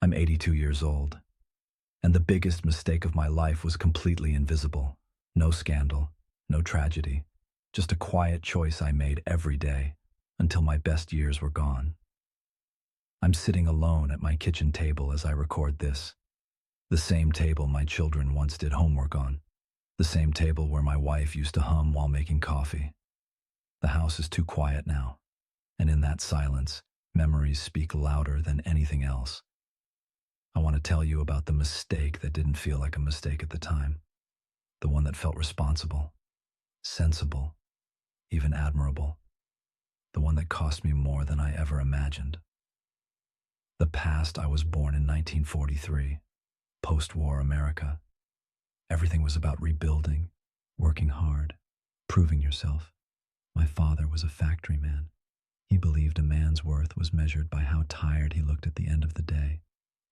I'm 82 years old, and the biggest mistake of my life was completely invisible. No scandal, no tragedy, just a quiet choice I made every day until my best years were gone. I'm sitting alone at my kitchen table as I record this, the same table my children once did homework on, the same table where my wife used to hum while making coffee. The house is too quiet now, and in that silence, memories speak louder than anything else. I want to tell you about the mistake that didn't feel like a mistake at the time, the one that felt responsible, sensible, even admirable, the one that cost me more than I ever imagined. The past. I was born in 1943, post-war America. Everything was about rebuilding, working hard, proving yourself. My father was a factory man. He believed a man's worth was measured by how tired he looked at the end of the day.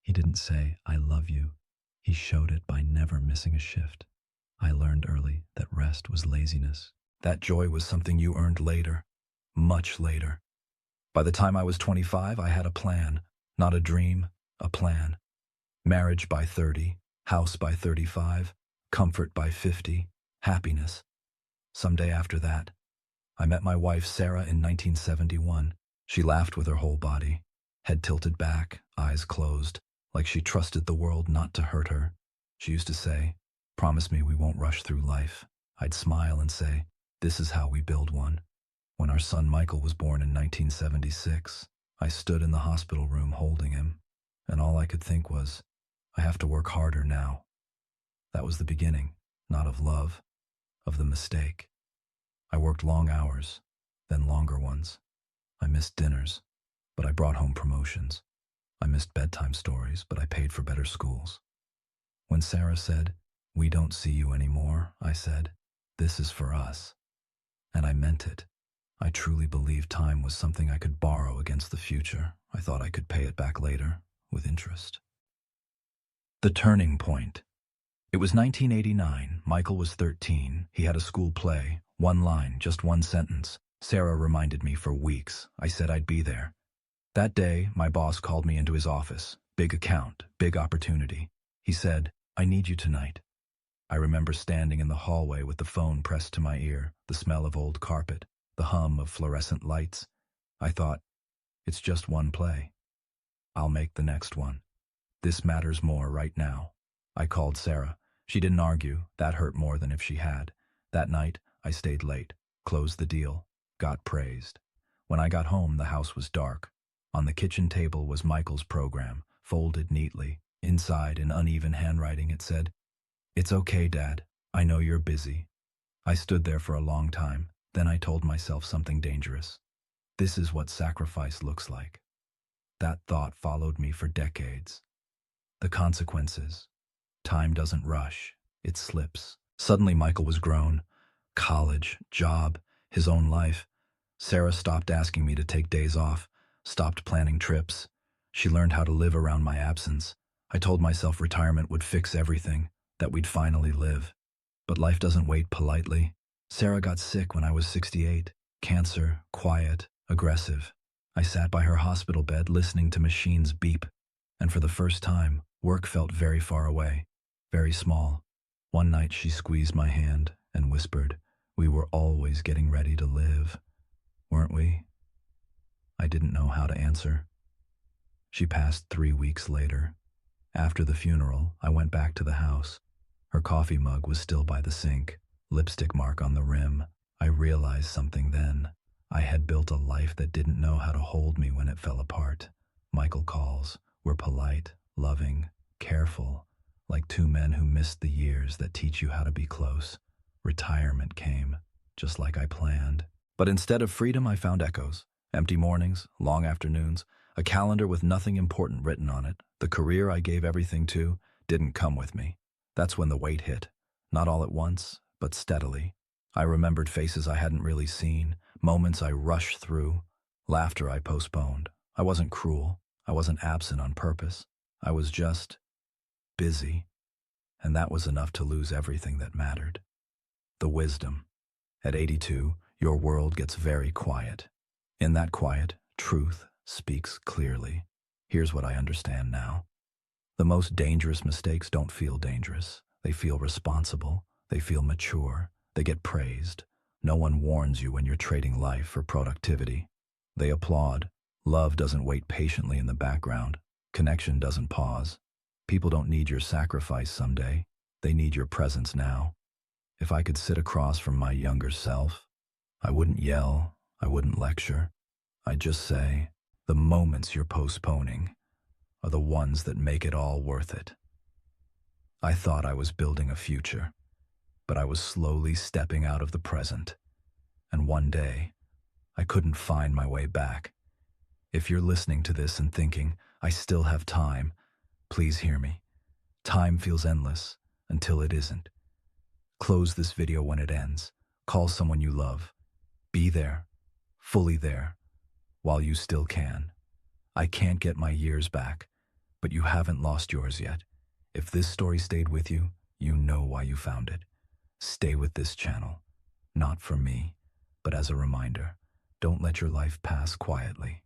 He didn't say, "I love you." He showed it by never missing a shift. I learned early that rest was laziness. That joy was something you earned later, much later. By the time I was 25, I had a plan, not a dream, a plan. Marriage by 30, house by 35, comfort by 50, happiness. Someday after that, I met my wife Sarah in 1971. She laughed with her whole body, head tilted back, eyes closed, like she trusted the world not to hurt her. She used to say, "Promise me we won't rush through life." I'd smile and say, "This is how we build one." When our son Michael was born in 1976, I stood in the hospital room holding him, and all I could think was, I have to work harder now. That was the beginning, not of love, of the mistake. I worked long hours, then longer ones. I missed dinners, but I brought home promotions. I missed bedtime stories, but I paid for better schools. When Sarah said, "We don't see you anymore," I said, "This is for us." And I meant it. I truly believed time was something I could borrow against the future. I thought I could pay it back later, with interest. The turning point. It was 1989. Michael was 13. He had a school play. One line, just one sentence. Sarah reminded me for weeks. I said I'd be there. That day, my boss called me into his office. Big account, big opportunity. He said, "I need you tonight." I remember standing in the hallway with the phone pressed to my ear, the smell of old carpet, the hum of fluorescent lights. I thought, it's just one play. I'll make the next one. This matters more right now. I called Sarah. She didn't argue. That hurt more than if she had. That night, I stayed late, closed the deal, got praised. When I got home, the house was dark. On the kitchen table was Michael's program, folded neatly. Inside, in uneven handwriting, it said, "It's okay, Dad. I know you're busy." I stood there for a long time. Then I told myself something dangerous. This is what sacrifice looks like. That thought followed me for decades. The consequences. Time doesn't rush. It slips. Suddenly Michael was grown. College, job, his own life. Sarah stopped asking me to take days off, stopped planning trips. She learned how to live around my absence. I told myself retirement would fix everything, that we'd finally live. But life doesn't wait politely. Sarah got sick when I was 68. Cancer, quiet, aggressive. I sat by her hospital bed listening to machines beep. And for the first time, work felt very far away, very small. One night she squeezed my hand and whispered, "We were always getting ready to live, weren't we?" I didn't know how to answer. She passed 3 weeks later. After the funeral, I went back to the house. Her coffee mug was still by the sink, lipstick mark on the rim. I realized something then. I had built a life that didn't know how to hold me when it fell apart. Michael calls. We're polite, loving, careful, like two men who missed the years that teach you how to be close. Retirement came, just like I planned. But instead of freedom, I found echoes. Empty mornings, long afternoons, a calendar with nothing important written on it. The career I gave everything to didn't come with me. That's when the weight hit. Not all at once, but steadily. I remembered faces I hadn't really seen, moments I rushed through, laughter I postponed. I wasn't cruel. I wasn't absent on purpose. I was just busy. And that was enough to lose everything that mattered. The wisdom. At 82, your world gets very quiet. In that quiet, truth speaks clearly. Here's what I understand now. The most dangerous mistakes don't feel dangerous. They feel responsible. They feel mature. They get praised. No one warns you when you're trading life for productivity. They applaud. Love doesn't wait patiently in the background. Connection doesn't pause. People don't need your sacrifice someday. They need your presence now. If I could sit across from my younger self, I wouldn't yell. I wouldn't lecture. I'd just say, the moments you're postponing are the ones that make it all worth it. I thought I was building a future, but I was slowly stepping out of the present. And one day, I couldn't find my way back. If you're listening to this and thinking, I still have time, please hear me. Time feels endless until it isn't. Close this video when it ends. Call someone you love. Be there, fully there, while you still can. I can't get my years back, but you haven't lost yours yet. If this story stayed with you, you know why you found it. Stay with this channel, not for me, but as a reminder. Don't let your life pass quietly.